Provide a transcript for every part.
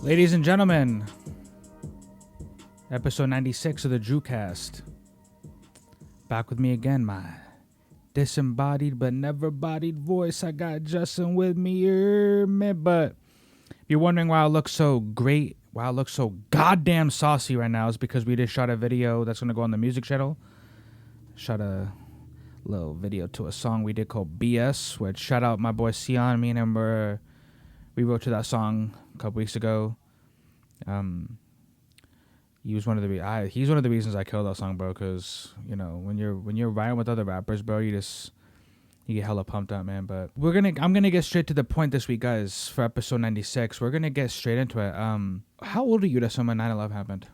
Ladies and gentlemen, episode 96 of the DrewCast. Back with me again, my disembodied but never bodied voice. I got Justin with me here, man. But if you're wondering why I look so great, why I look so goddamn saucy right now, is because we just shot a video that's going to go on the music channel. Shot a little video to a song we did called BS, which shout out my boy Sion. Me and him we wrote to that song a couple weeks ago. He was one of the he's one of the reasons I killed that song, bro. Cause you know when you're riding with other rappers, bro, you get hella pumped up, man. But I'm gonna get straight to the point this week, guys. For episode 96, we're gonna get straight into it. How old are you that when 9/11 happened? Do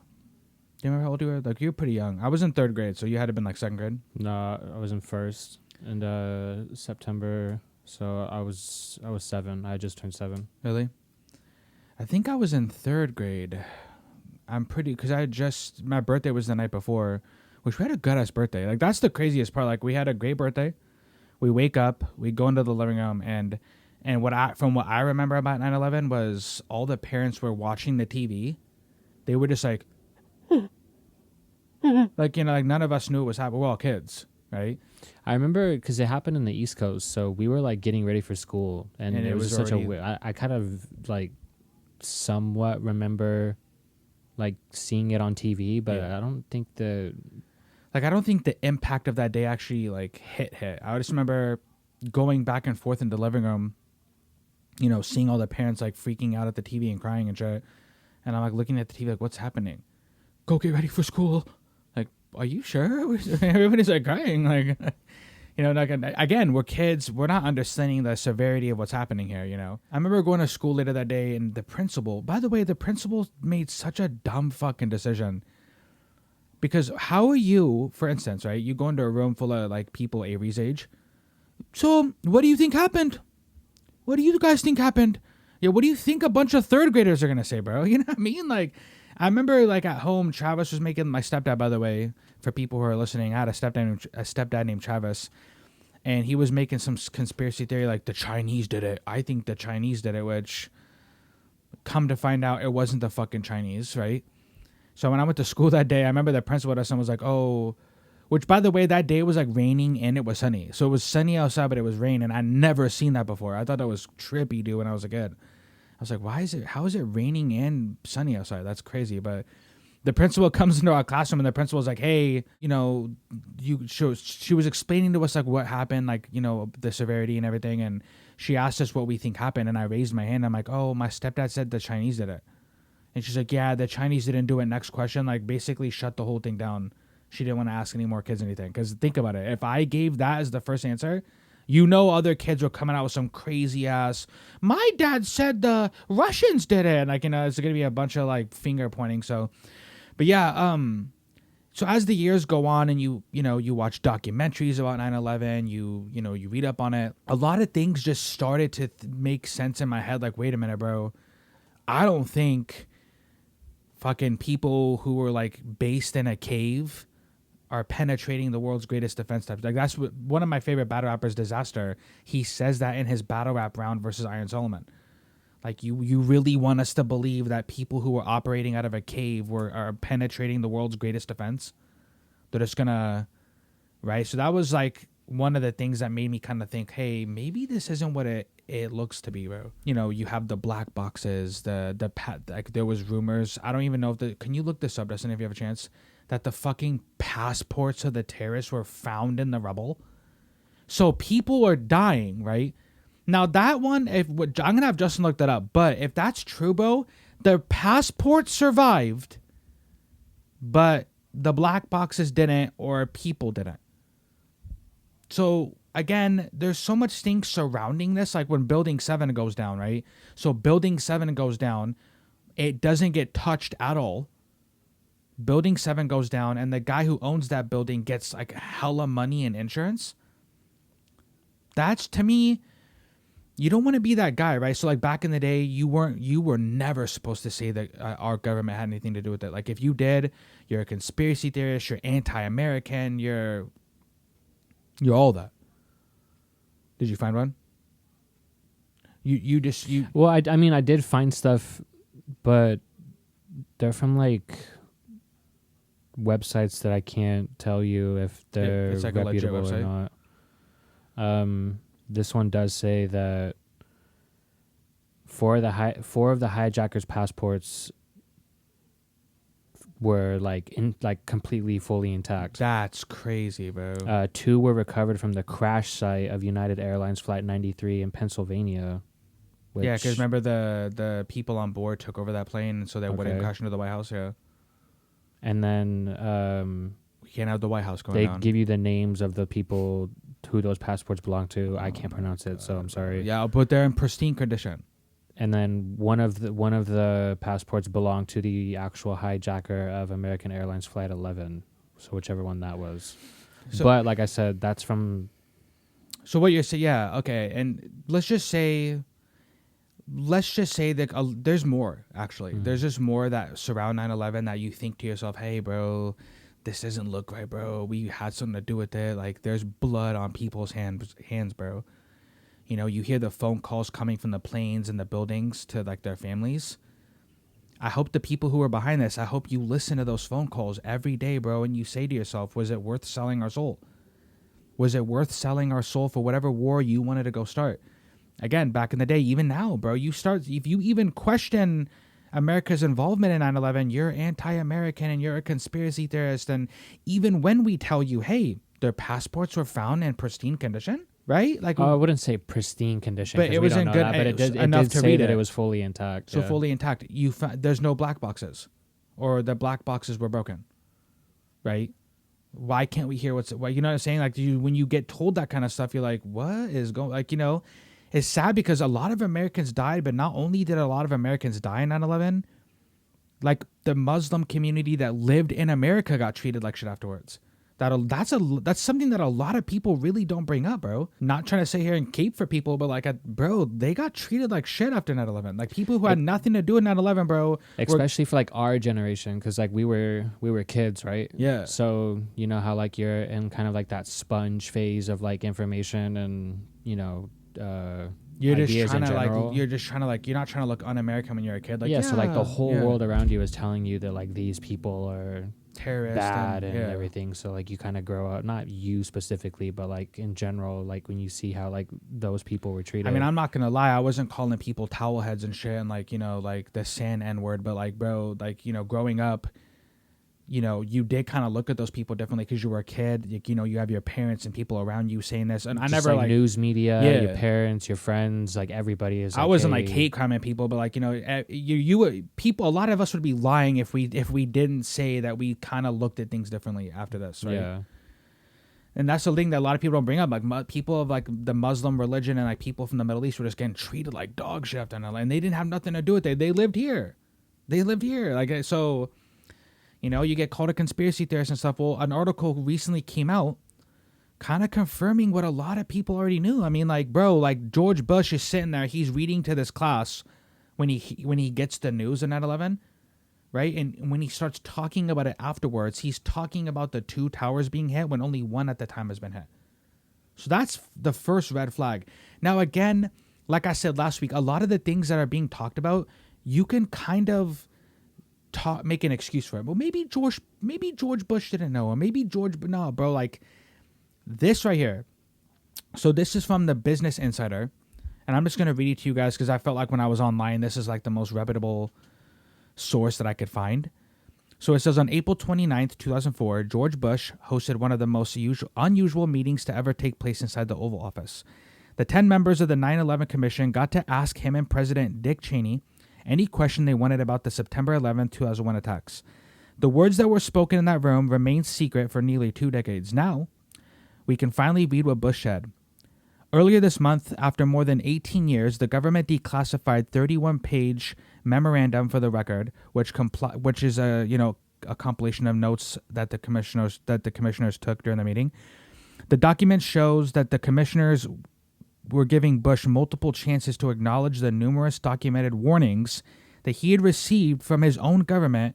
you remember how old you were? Like, you were pretty young. I was in 3rd grade, so you had to been like 2nd grade. No, I was in 1st in September. So I was 7. I just turned 7. Really? I think I was in 3rd grade. I'm pretty, because my birthday was the night before, which we had a good ass birthday. Like, that's the craziest part. Like, we had a great birthday. We wake up, we go into the living room, and from what I remember about 9/11 was all the parents were watching the TV. They were just like, like, you know, like none of us knew it was happening. We're all kids, right? I remember because it happened in the East Coast, so we were like getting ready for school, and it was such a weird. I kind of like somewhat remember like seeing it on TV, but yeah. I don't think the impact of that day actually like hit. I just remember going back and forth in the living room, you know, seeing all the parents like freaking out at the TV and crying and shit, and I'm like looking at the TV like, what's happening? Go get ready for school. Like, are you sure? Everybody's like crying, like. You know, like, again, we're kids. We're not understanding the severity of what's happening here, you know. I remember going to school later that day, and the principal made such a dumb fucking decision. Because how are you, for instance, right? You go into a room full of, like, people Avery's age. So, what do you think happened? What do you guys think happened? Yeah, what do you think a bunch of 3rd graders are going to say, bro? You know what I mean? Like, I remember, like, at home, Travis was making, my stepdad, by the way, for people who are listening, I had a stepdad named Travis, and he was making some conspiracy theory, like, the Chinese did it. I think the Chinese did it, which, come to find out, it wasn't the fucking Chinese, right? So when I went to school that day, I remember the principal at us was like, oh, which, by the way, that day was, like, raining and it was sunny. So it was sunny outside, but it was rain, and I'd never seen that before. I thought that was trippy, dude, when I was a kid. I was like, how is it raining and sunny outside? That's crazy. But the principal comes into our classroom, and the principal's like, hey, you know, she was explaining to us, like, what happened, like, you know, the severity and everything. And she asked us what we think happened. And I raised my hand. I'm like, oh, my stepdad said the Chinese did it. And she's like, yeah, the Chinese didn't do it. Next question, like, basically shut the whole thing down. She didn't want to ask any more kids anything. Because think about it. If I gave that as the first answer, you know, other kids were coming out with some crazy ass, my dad said the Russians did it. Like, you know, it's going to be a bunch of, like, finger pointing. So, but yeah, so as the years go on and you watch documentaries about 9/11, you read up on it, a lot of things just started to make sense in my head. Like, wait a minute, bro. I don't think fucking people who were, like, based in a cave are penetrating the world's greatest defense types. Like, that's what one of my favorite battle rappers, Disaster, he says that in his battle rap round versus Iron Solomon. Like, you really want us to believe that people who are operating out of a cave are penetrating the world's greatest defense? They're just gonna, right? So that was, like, one of the things that made me kind of think, hey, maybe this isn't what it looks to be, bro. You know, you have the black boxes, like, there was rumors. I don't even know can you look this up, Dustin, if you have a chance? That the fucking passports of the terrorists were found in the rubble. So people are dying, right? Now that one, I'm gonna have Justin look that up, but if that's true, bro, the passports survived, but the black boxes didn't, or people didn't. So again, there's so much things surrounding this, like when Building 7 goes down, right? So Building 7 goes down, it doesn't get touched at all. Building 7 goes down, and the guy who owns that building gets, like, hella money and insurance. That's, to me, you don't want to be that guy, right? So like back in the day, you were never supposed to say that our government had anything to do with it. Like if you did, you're a conspiracy theorist, you're anti-American, you're all that. Did you find one? You Well, I mean, I did find stuff, but they're from like websites that I can't tell you if they're it's like reputable a legit or not. This one does say that four of the hijackers' passports were like completely fully intact. That's crazy, bro. 2 were recovered from the crash site of United Airlines Flight 93 in Pennsylvania. Yeah, because remember the people on board took over that plane, so they wouldn't crash into the White House. Yeah. And then we can't have the White House going they down. give you the names of the people who those passports belong to. I can't pronounce it, so I'm sorry. Yeah, but they're in pristine condition. And then one of the passports belonged to the actual hijacker of American Airlines Flight 11. So whichever one that was. So, but like I said, that's from. So what you're saying? Yeah, okay. And let's just say that there's more. Actually, there's just more that surround 9/11 that you think to yourself, "Hey, bro, this doesn't look right, bro. We had something to do with it. Like, there's blood on people's hands, bro." You know, you hear the phone calls coming from the planes and the buildings to like their families. I hope the people who are behind this, I hope you listen to those phone calls every day, bro, and you say to yourself, was it worth selling our soul? Was it worth selling our soul for whatever war you wanted to go start? Again, back in the day, even now, bro, if you even question America's involvement in 9/11, you're anti-American and you're a conspiracy theorist. And even when we tell you, hey, their passports were found in pristine condition, right? Like, I wouldn't say pristine condition, but it was in good. That, but it did say that it was fully intact. So fully intact. There's no black boxes, or the black boxes were broken, right? Why can't we hear you know what I'm saying? Like, when you get told that kind of stuff, you're like, what is going? Like, you know, it's sad because a lot of Americans died, but not only did a lot of Americans die in 9/11, like the Muslim community that lived in America got treated like shit afterwards. That's something that a lot of people really don't bring up, bro. Not trying to sit here and cape for people, but like, bro, they got treated like shit after 9/11. Like people who had nothing to do with 9/11, bro. Especially for like our generation, because like we were kids, right? Yeah. So you know how like you're in kind of like that sponge phase of like information and you know. You're just trying to you're not trying to look un-American when you're a kid. Like, so like the whole world around you is telling you that like these people are terrorists, bad and everything. So like you kind of grow up, not you specifically, but like in general, like when you see how like those people were treated. I mean, I'm not gonna lie, I wasn't calling people towel heads and shit and like, you know, like the sand N-word, but like, bro, like, you know, growing up, you know, you did kind of look at those people differently because you were a kid. Like, you know, you have your parents and people around you saying this, and just I never like news media, your parents, your friends, like everybody is. I wasn't like hate crime people, but like, you know, you people, a lot of us would be lying if we didn't say that we kind of looked at things differently after this, right? Yeah. And that's the thing that a lot of people don't bring up. Like people of like the Muslim religion and like people from the Middle East were just getting treated like dog shit after 9/11, and they didn't have nothing to do with it. They lived here, like so. You know, you get called a conspiracy theorist and stuff. Well, an article recently came out kind of confirming what a lot of people already knew. I mean, like, bro, like George Bush is sitting there. He's reading to this class when he gets the news of 9/11, right? And when he starts talking about it afterwards, he's talking about the 2 towers being hit when only one at the time has been hit. So that's the first red flag. Now, again, like I said last week, a lot of the things that are being talked about, you can kind of make an excuse for it. Well, maybe George Bush didn't know, or maybe no, bro, like this right here. So this is from the Business Insider, and I'm just going to read it to you guys because I felt like when I was online, this is like the most reputable source that I could find. So it says on April 29th, 2004, George Bush hosted one of the most unusual meetings to ever take place inside the Oval Office. The 10 members of the 9/11 Commission got to ask him and President Dick Cheney any question they wanted about the September 11, 2001 attacks. The words that were spoken in that room remained secret for nearly 2 decades. Now, we can finally read what Bush said. Earlier this month, after more than 18 years, the government declassified 31-page memorandum for the record, which is a compilation of notes that the commissioners took during the meeting. The document shows that the commissioners were giving Bush multiple chances to acknowledge the numerous documented warnings that he had received from his own government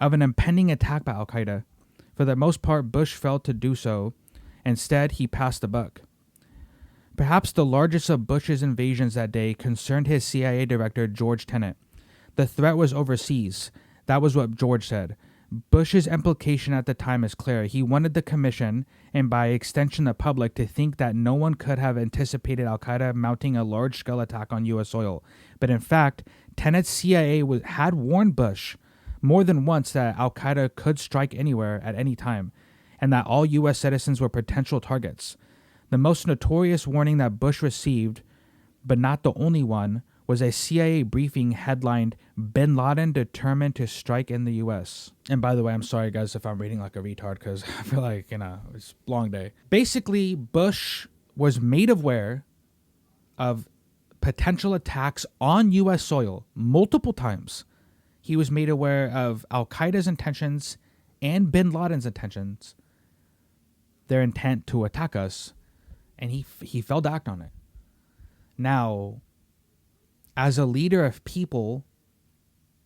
of an impending attack by al-Qaeda. For the most part, Bush failed to do so. Instead, he passed the buck. Perhaps the largest of Bush's invasions that day concerned his CIA director, George Tenet. The threat was overseas. That was what George said. Bush's implication at the time is clear. He wanted the commission, and by extension the public, to think that no one could have anticipated al-Qaeda mounting a large-scale attack on U.S. soil. But in fact, Tenet's CIA had warned Bush more than once that al-Qaeda could strike anywhere at any time, and that all U.S. citizens were potential targets. The most notorious warning that Bush received, but not the only one, was a CIA briefing headlined, "Bin Laden determined to strike in the U.S." And by the way, I'm sorry, guys, if I'm reading like a retard, because I feel like, it's a long day. Basically, Bush was made aware of potential attacks on U.S. soil multiple times. He was made aware of al-Qaeda's intentions and Bin Laden's intentions, their intent to attack us, and he failed to act on it. Now, as a leader of people,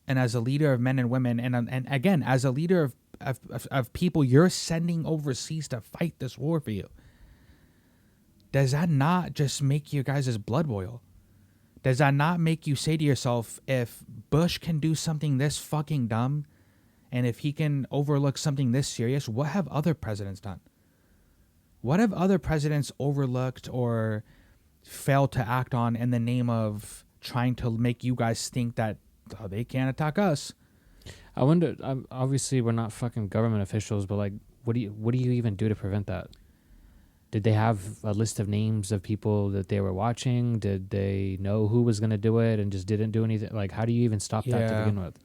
and as a leader of men and women, and again, as a leader of people you're sending overseas to fight this war for you, does that not just make you guys' blood boil? Does that not make you say to yourself, if Bush can do something this fucking dumb, and if he can overlook something this serious, what have other presidents done? What have other presidents overlooked or failed to act on in the name of trying to make you guys think that they can't attack us? I wonder. Obviously, we're not fucking government officials, but like, what do you even do to prevent that? Did they have a list of names of people that they were watching? Did they know who was going to do it and just didn't do anything? Like, how do you even stop that to begin with?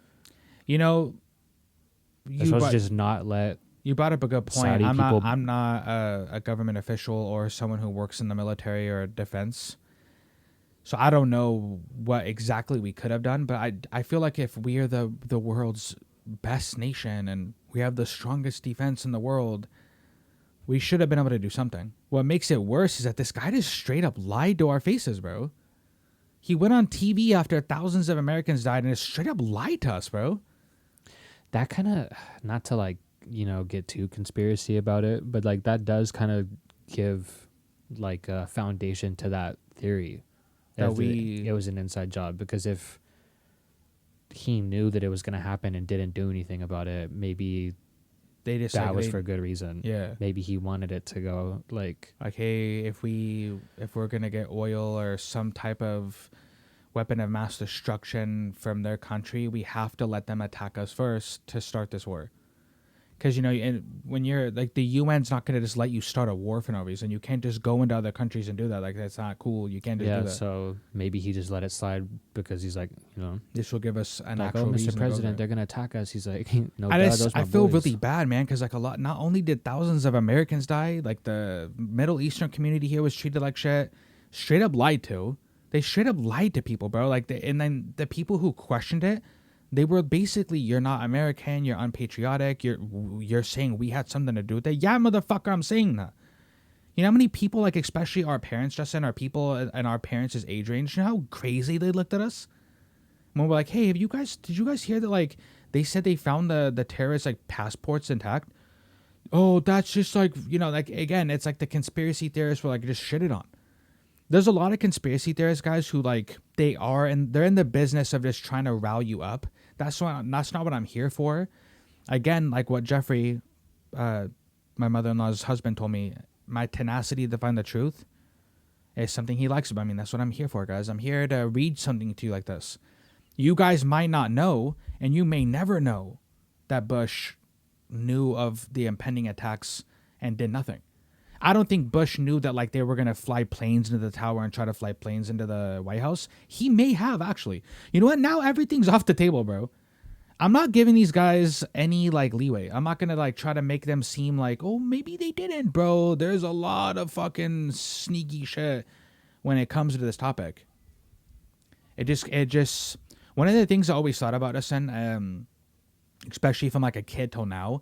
You're supposed to just not let. You brought up a good point. Saudi I'm not a government official or someone who works in the military or defense, so I don't know what exactly we could have done. But I feel like if we are the world's best nation and we have the strongest defense in the world, we should have been able to do something. What makes it worse is that this guy just straight up lied to our faces, bro. He went on TV after thousands of Americans died and just straight up lied to us, bro. That kind of, not to like, get too conspiracy about it, but like that does kind of give like a foundation to that theory that it was an inside job, because if he knew that it was going to happen and didn't do anything about it, maybe that was for a good reason. Yeah, maybe he wanted it to go like, hey, if we're going to get oil or some type of weapon of mass destruction from their country, we have to let them attack us first to start this war. Because, and when you're like, the UN's not going to just let you start a war for no reason. You can't just go into other countries and do that. Like, that's not cool. You can't just do that. Yeah, so maybe he just let it slide because he's like, this will give us an like, actual reason. Mr. President, they're going to attack us. He's like, no, I feel really bad, man, because like not only did thousands of Americans die, like the Middle Eastern community here was treated like shit, straight up lied to. They straight up lied to people, bro. Like, and then the people who questioned it, they were basically, you're not American, you're unpatriotic, you're saying we had something to do with it. Yeah, motherfucker, I'm saying that. You know how many people, like especially our parents, Justin, our people and our parents' age range, you know how crazy they looked at us? When we're like, hey, did you guys hear that, like, they said they found the terrorists, like, passports intact? Oh, that's just like, like, again, it's like the conspiracy theorists were like just shitted on. There's a lot of conspiracy theorists, guys, who like they're in the business of just trying to rile you up. That's not what I'm here for. Again, like what Jeffrey, my mother-in-law's husband, told me, my tenacity to find the truth is something he likes about me. That's what I'm here for, guys. I'm here to read something to you like this. You guys might not know, and you may never know, that Bush knew of the impending attacks and did nothing. I don't think Bush knew that like they were going to fly planes into the tower and try to fly planes into the White House. He may have, actually. You know what? Now everything's off the table, bro. I'm not giving these guys any like leeway. I'm not going to like try to make them seem like, oh, maybe they didn't, bro. There's a lot of fucking sneaky shit when it comes to this topic. It just one of the things I always thought about us, and especially from like a kid till now,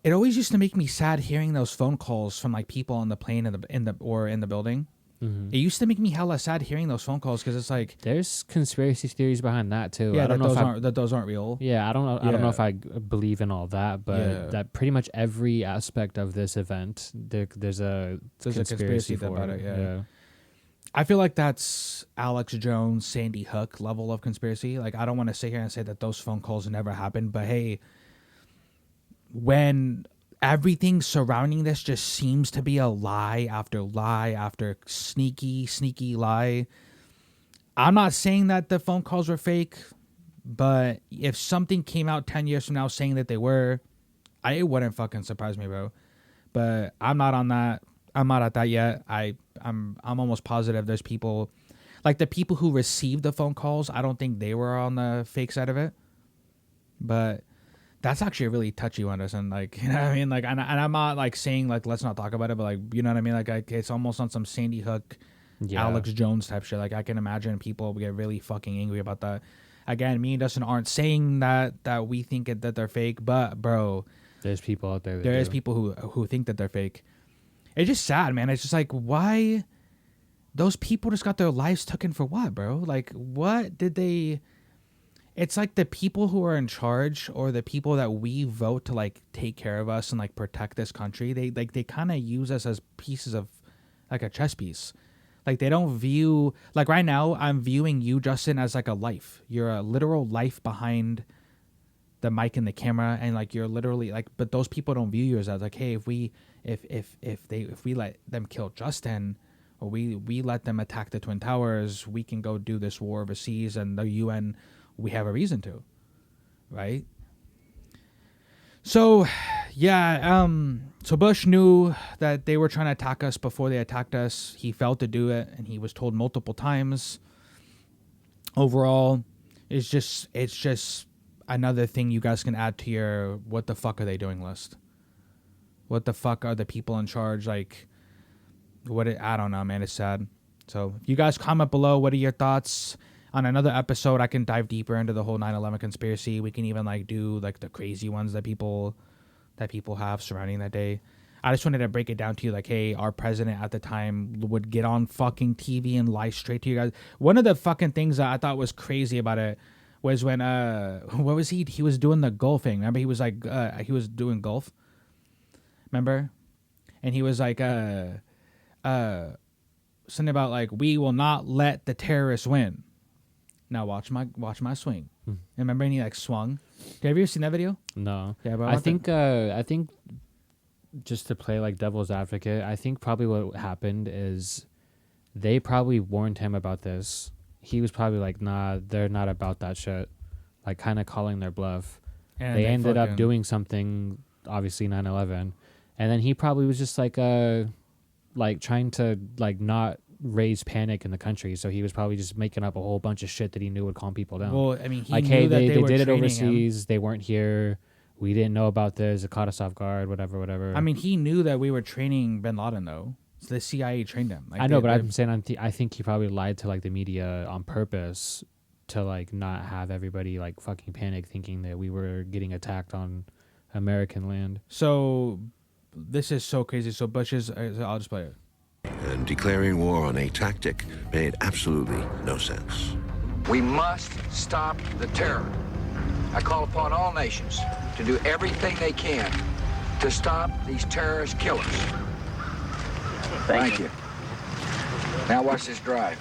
it always used to make me sad hearing those phone calls from like people on the plane in the building, Mm-hmm. It used to make me hella sad hearing those phone calls because it's like there's conspiracy theories behind that too. Yeah, I don't know that those aren't real. Yeah, I don't know. I don't know if I believe in all that, but that pretty much every aspect of this event, there's a conspiracy about it. Yeah. I feel like that's Alex Jones, Sandy Hook level of conspiracy. Like, I don't want to sit here and say that those phone calls never happened, but hey, when everything surrounding this just seems to be a lie after sneaky lie. I'm not saying that the phone calls were fake, but if something came out 10 years from now saying that they were, it wouldn't fucking surprise me, bro. But I'm not on that. I'm not at that yet. I'm almost positive there's people, like the people who received the phone calls, I don't think they were on the fake side of it. But that's actually a really touchy one, and like, you know what I mean? Like, and I'm not like saying like let's not talk about it, but like, you know what I mean? Like, it's almost on some Sandy Hook, Alex Jones type shit. Like, I can imagine people get really fucking angry about that. Again, me and Dustin aren't saying that we think that they're fake, but bro, there's people out there. There is people who think that they're fake. It's just sad, man. It's just like, why those people just got their lives taken for what, bro? Like, what did they? It's like the people who are in charge or the people that we vote to like take care of us and like protect this country. They kind of use us as pieces of like a chess piece. Like, they don't view, like right now I'm viewing you, Justin, as like a life. You're a literal life behind the mic and the camera, and like you're literally like, but those people don't view you as like, hey, if we let them kill Justin, or we let them attack the Twin Towers, we can go do this war overseas, and the UN, we have a reason to, right? So, yeah, so Bush knew that they were trying to attack us before they attacked us. He failed to do it, and he was told multiple times. Overall, it's just another thing you guys can add to your what the fuck are they doing list. What the fuck are the people in charge? Like, I don't know, man. It's sad. So if you guys comment below, what are your thoughts? On another episode, I can dive deeper into the whole 9/11 conspiracy. We can even like do like the crazy ones that people have surrounding that day. I just wanted to break it down to you, like, hey, our president at the time would get on fucking TV and lie straight to you guys. One of the fucking things that I thought was crazy about it was when what was he? He was doing the golfing. Remember, he was like he was doing golf. Remember, and he was like something about like, we will not let the terrorists win. Now watch my swing. And remember, and he like swung. Have you ever seen that video? No. Yeah, but I think just to play like devil's advocate, I think probably what happened is they probably warned him about this. He was probably like, nah, they're not about that shit. Like, kind of calling their bluff. And they ended up doing something, obviously 9/11, and then he probably was just like trying to like not raise panic in the country, so he was probably just making up a whole bunch of shit that he knew would calm people down. Well, I mean, he like, knew hey, that they were did it overseas. him. They weren't here. We didn't know about this. It caught us off guard. Whatever. I mean, he knew that we were training Bin Laden, though. So the CIA trained him. Like, I know, but I'm saying I think he probably lied to like the media on purpose to like not have everybody like fucking panic, thinking that we were getting attacked on American land. So this is so crazy. So Bush's, I'll just play it. And declaring war on a tactic made absolutely no sense. We must stop the terror. I call upon all nations to do everything they can to stop these terrorist killers. Thank you. Now watch this drive.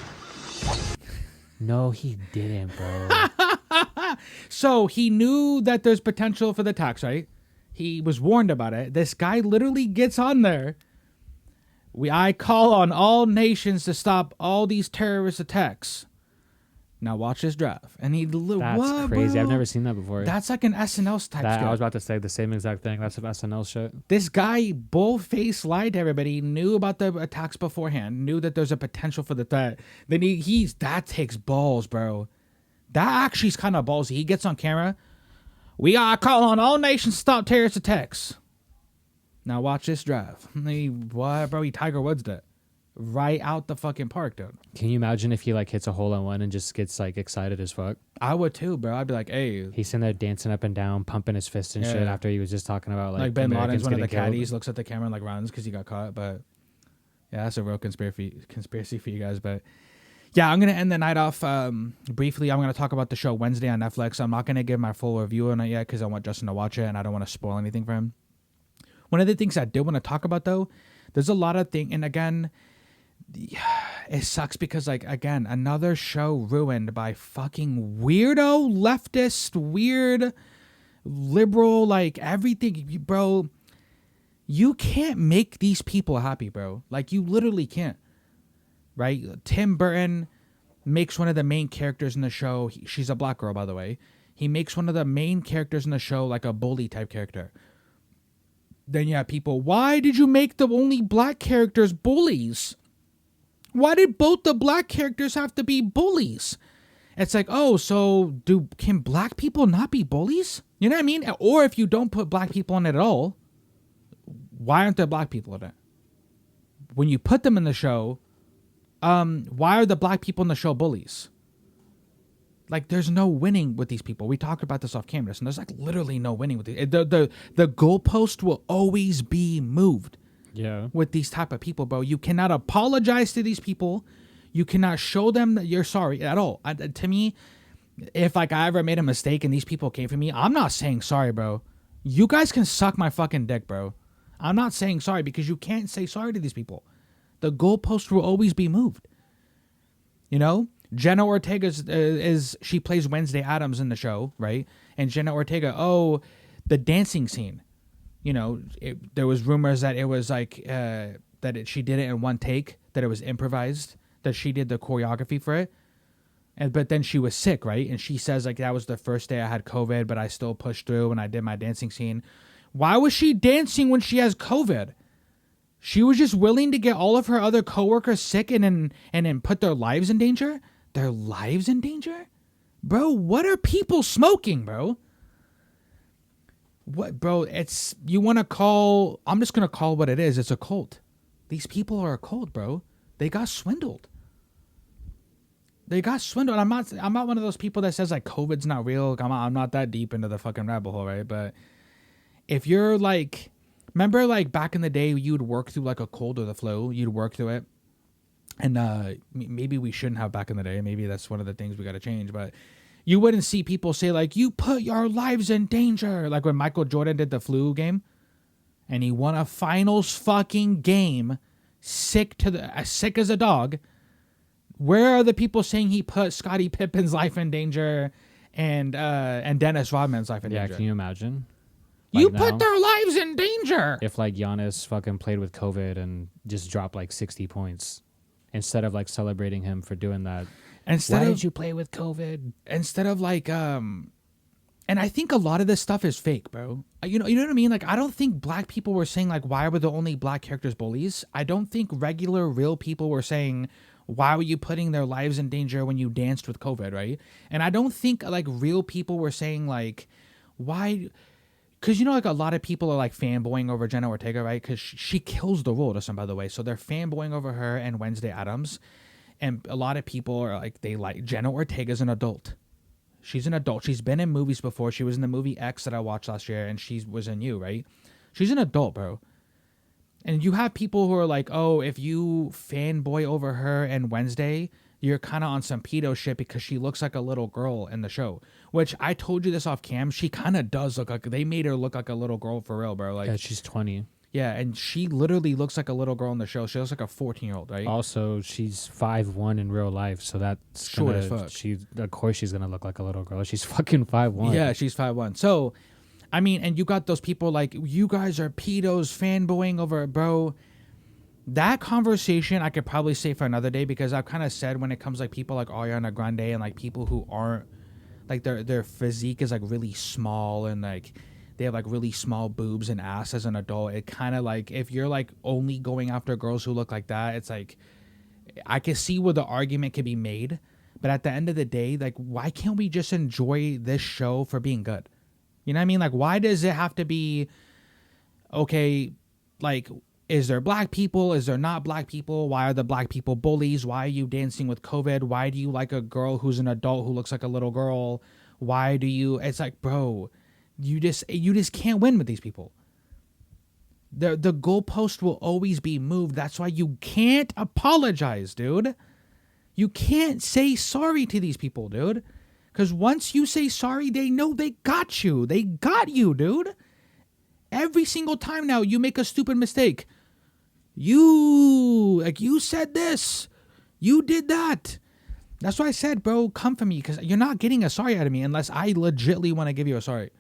No, he didn't, bro. So he knew that there's potential for the attacks, right? He was warned about it. This guy literally gets on there. I call on all nations to stop all these terrorist attacks. Now watch this drive. And he... That's what, crazy. bro? I've never seen that before. That's like an SNL type shit. I was about to say the same exact thing. That's some SNL shit. This guy bull-faced lied to everybody, knew about the attacks beforehand, knew that there's a potential for the threat. Then that takes balls, bro. That actually is kind of ballsy. He gets on camera. We are calling on all nations to stop terrorist attacks. Now watch this drive. What, bro? He Tiger Woods that. Right out the fucking park, dude. Can you imagine if he like hits a hole-in-one and just gets like excited as fuck? I would too, bro. I'd be like, hey. He's sitting there dancing up and down, pumping his fist and shit after he was just talking about like Bin Laden's one of the killed. caddies, looks at the camera and like runs because he got caught. But Yeah, that's a real conspiracy for you guys. But yeah, I'm gonna end the night off briefly. I'm gonna talk about the show Wednesday on Netflix. I'm not gonna give my full review on it yet because I want Justin to watch it and I don't want to spoil anything for him. One of the things I did want to talk about though, there's a lot of things, and again, it sucks because like again, another show ruined by fucking weirdo leftist, weird liberal, like everything, bro. You can't make these people happy, bro. Like you literally can't. Right? Tim Burton makes one of the main characters in the show. She's a black girl, by the way. He makes one of the main characters in the show like a bully type character. Then you have people, why did you make the only black characters bullies? Why did both the black characters have to be bullies? It's like, oh, so can black people not be bullies? You know what I mean? Or if you don't put black people in it at all, why aren't there black people in it? When you put them in the show, why are the black people in the show bullies? Like, there's no winning with these people. We talked about this off camera, and there's like literally no winning with these. The goalpost will always be moved. Yeah. With these type of people, bro, you cannot apologize to these people. You cannot show them that you're sorry at all. To me, if like I ever made a mistake and these people came for me, I'm not saying sorry, bro. You guys can suck my fucking dick, bro. I'm not saying sorry because you can't say sorry to these people. The goalpost will always be moved. You know, Jenna Ortega she plays Wednesday Addams in the show, right? And Jenna Ortega, the dancing scene. You know, there was rumors that it was like she did it in one take, that it was improvised, that she did the choreography for it. But then she was sick, right? And she says like that was the first day I had COVID, but I still pushed through and I did my dancing scene. Why was she dancing when she has COVID? She was just willing to get all of her other coworkers sick and then put their lives in danger? Their lives in danger? Bro, what are people smoking, bro? What, bro, I'm just going to call what it is. It's a cult. These people are a cult, bro. They got swindled. I'm not one of those people that says like COVID's not real. I'm not that deep into the fucking rabbit hole, right? But if you're like, remember like back in the day, you'd work through like a cold or the flu, you'd work through it. And maybe we shouldn't have back in the day. Maybe that's one of the things we got to change. But you wouldn't see people say like, you put your lives in danger. Like when Michael Jordan did the flu game and he won a finals fucking game, sick as a dog. Where are the people saying he put Scottie Pippen's life in danger and Dennis Rodman's life in danger? Yeah, can you imagine? You put their lives in danger. If like Giannis fucking played with COVID and just dropped like 60 points instead of like celebrating him for doing that. Why did you play with COVID? Instead of like, and I think a lot of this stuff is fake, bro. You know what I mean? Like, I don't think black people were saying like, why were the only black characters bullies? I don't think regular, real people were saying, why were you putting their lives in danger when you danced with COVID, right? And I don't think like real people were saying like, why? Because, you know, like a lot of people are like fanboying over Jenna Ortega, right? Because she kills the role to some, by the way. So they're fanboying over her and Wednesday Addams. And a lot of people are like, they like Jenna Ortega's an adult. She's an adult. She's been in movies before. She was in the movie X that I watched last year, and she was in You, right? She's an adult, bro. And you have people who are like, oh, if you fanboy over her and Wednesday, you're kind of on some pedo shit because she looks like a little girl in the show. Which I told you this off cam. She kind of does look like, they made her look like a little girl for real, bro. Like, yeah, she's 20. Yeah, and she literally looks like a little girl in the show. She looks like a 14-year-old, right? Also, she's 5'1" in real life, so that's short as fuck. Of course she's gonna look like a little girl. She's fucking 5'1". Yeah, she's 5'1". So, I mean, and you got those people like, you guys are pedos fanboying over it, bro. That conversation I could probably say for another day, because I've kind of said when it comes like people like Ariana Grande and like people who aren't like their physique is like really small and like they have like really small boobs and ass as an adult. It kind of like, if you're like only going after girls who look like that, it's like, I can see where the argument could be made, but at the end of the day, like, why can't we just enjoy this show for being good? You know what I mean? Like, why does it have to be, okay, like, is there black people? Is there not black people? Why are the black people bullies? Why are you dancing with COVID? Why do you like a girl who's an adult who looks like a little girl? Why do you, it's like, bro, you just can't win with these people. The goalpost will always be moved. That's why you can't apologize, dude. You can't say sorry to these people, dude. Because once you say sorry, they know they got you. They got you, dude. Every single time now you make a stupid mistake. You said this. You did that. That's why I said, bro, come for me. Because you're not getting a sorry out of me unless I legitimately want to give you a sorry.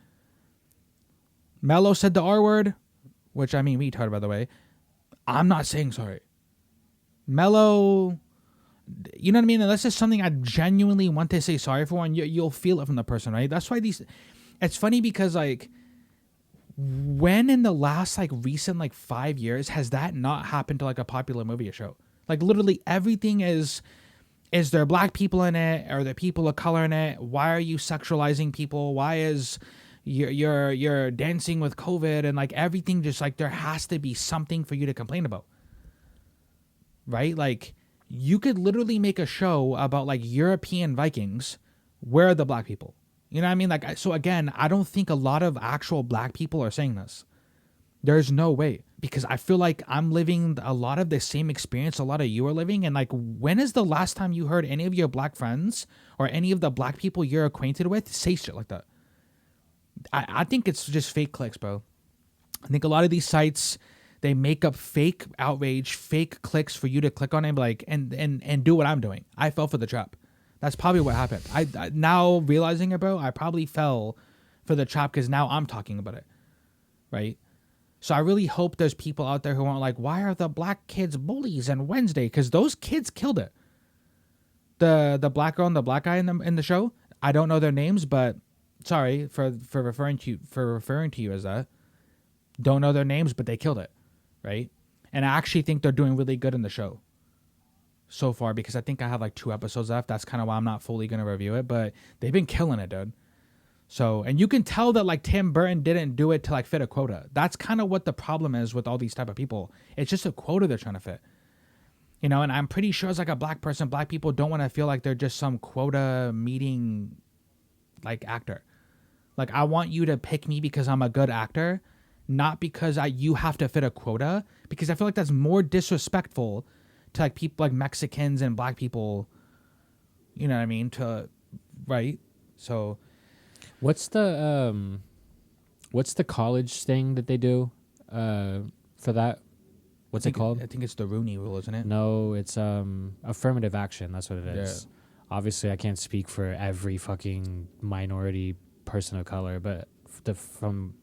Mello said the R word, which I mean retard, by the way. I'm not saying sorry. Mello, you know what I mean? Unless it's something I genuinely want to say sorry for, and you'll feel it from the person, right? That's why it's funny because, like, when in the last, like, recent, like, 5 years has that not happened to, like, a popular movie or show? Like, literally everything is there black people in it? Are there people of color in it? Why are you sexualizing people? Why is you're dancing with COVID? And, like, everything just, like, there has to be something for you to complain about, right? Like, you could literally make a show about, like, European Vikings. Where are the black people? You know what I mean? Like, so again, I don't think a lot of actual black people are saying this. There's no way, because I feel like I'm living a lot of the same experience a lot of you are living. And, like, when is the last time you heard any of your black friends or any of the black people you're acquainted with say shit like that? I think it's just fake clicks, bro. I think a lot of these sites, they make up fake outrage, fake clicks for you to click on and, like, and do what I'm doing. I fell for the trap. That's probably what happened. I now realizing it, bro, I probably fell for the trap because now I'm talking about it, right? So I really hope there's people out there who aren't like, why are the black kids bullies on Wednesday? Because those kids killed it. The black girl and the black guy in the show, I don't know their names, but sorry for referring to you as that. Don't know their names, but they killed it, right? And I actually think they're doing really good in the show so far, because I think I have like 2 episodes left. That's kind of why I'm not fully going to review it, but they've been killing it, dude. So, and you can tell that, like, Tim Burton didn't do it to, like, fit a quota. That's kind of what the problem is with all these type of people. It's just a quota they're trying to fit. You know, and I'm pretty sure as, like, a black person, black people don't want to feel like they're just some quota meeting, like, actor. Like, I want you to pick me because I'm a good actor, not because you have to fit a quota, because I feel like that's more disrespectful to, like, people like Mexicans and black people, you know what I mean, right? So what's the college thing that they do for that? What's it called? I think it's the Rooney Rule, isn't it? No, it's affirmative action. That's what it is. Yeah. Obviously, I can't speak for every fucking minority person of color, but from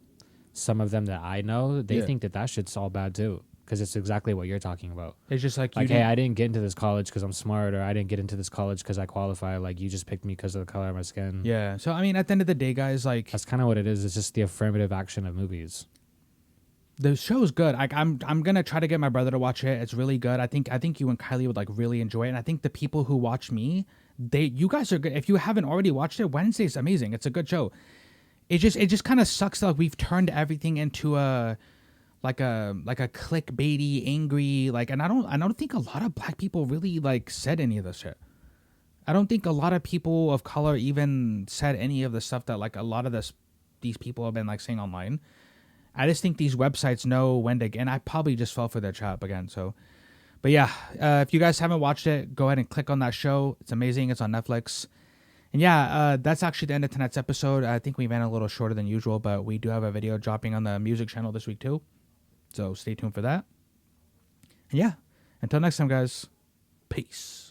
some of them that I know, they think that shit's all bad too. Because it's exactly what you're talking about. It's just like, hey, I didn't get into this college because I'm smart, or I didn't get into this college because I qualify. Like, you just picked me because of the color of my skin. Yeah. So, I mean, at the end of the day, guys, like, that's kind of what it is. It's just the affirmative action of movies. The show's good. I'm gonna try to get my brother to watch it. It's really good. I think you and Kylie would, like, really enjoy it. And I think the people who watch me, you guys are good. If you haven't already watched it, Wednesday's amazing. It's a good show. It just kind of sucks that, like, we've turned everything into a clickbaity, angry, like, and I don't think a lot of black people really, like, said any of this shit. I don't think a lot of people of color even said any of the stuff that, like, a lot of these people have been, like, saying online. I just think these websites know when to, and I probably just fell for their trap again. So, but yeah, if you guys haven't watched it, go ahead and click on that show. It's amazing. It's on Netflix. And yeah, that's actually the end of tonight's episode. I think we ran a little shorter than usual, but we do have a video dropping on the music channel this week too. So stay tuned for that. And yeah, until next time, guys. Peace.